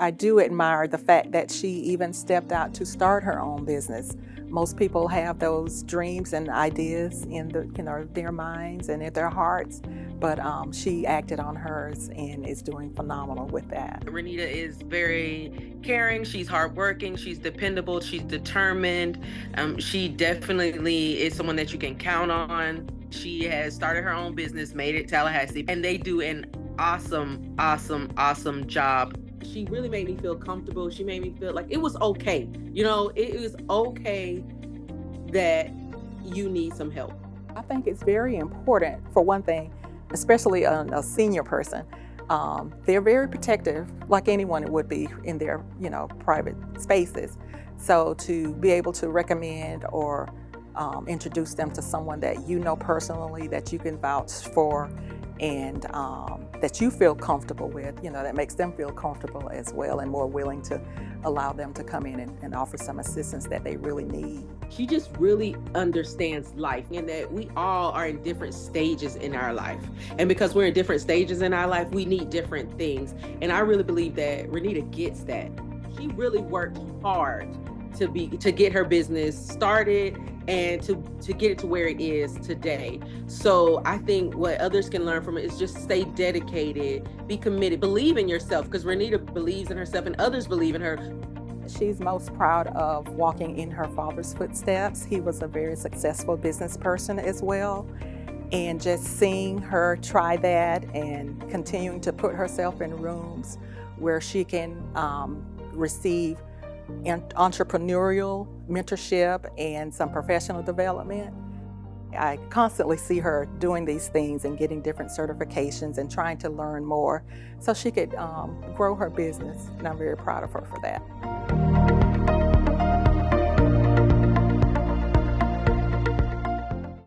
I do admire the fact that she even stepped out to start her own business. Most people have those dreams and ideas in their minds and in their hearts, but she acted on hers and is doing phenomenal with that. ReNita is very caring, she's hardworking, she's dependable, she's determined. She definitely is someone that you can count on. She has started her own business, Made It Tallahassee, and they do an awesome, awesome, awesome job. She really made me feel comfortable. She made me feel like it was okay. It was okay that you need some help. I think it's very important, for one thing, especially a senior person. They're very protective, like anyone would be in their, private spaces. So to be able to recommend or introduce them to someone that you know personally, that you can vouch for, and that you feel comfortable with, that makes them feel comfortable as well and more willing to allow them to come in and offer some assistance that they really need. She just really understands life, and that we all are in different stages in our life. And because we're in different stages in our life, we need different things. And I really believe that ReNita gets that. She really worked hard to get her business started and to get it to where it is today. So I think what others can learn from it is just stay dedicated, be committed, believe in yourself, because ReNita believes in herself and others believe in her. She's most proud of walking in her father's footsteps. He was a very successful business person as well. And just seeing her try that and continuing to put herself in rooms where she can receive entrepreneurial mentorship and some professional development. I constantly see her doing these things and getting different certifications and trying to learn more so she could grow her business, and I'm very proud of her for that.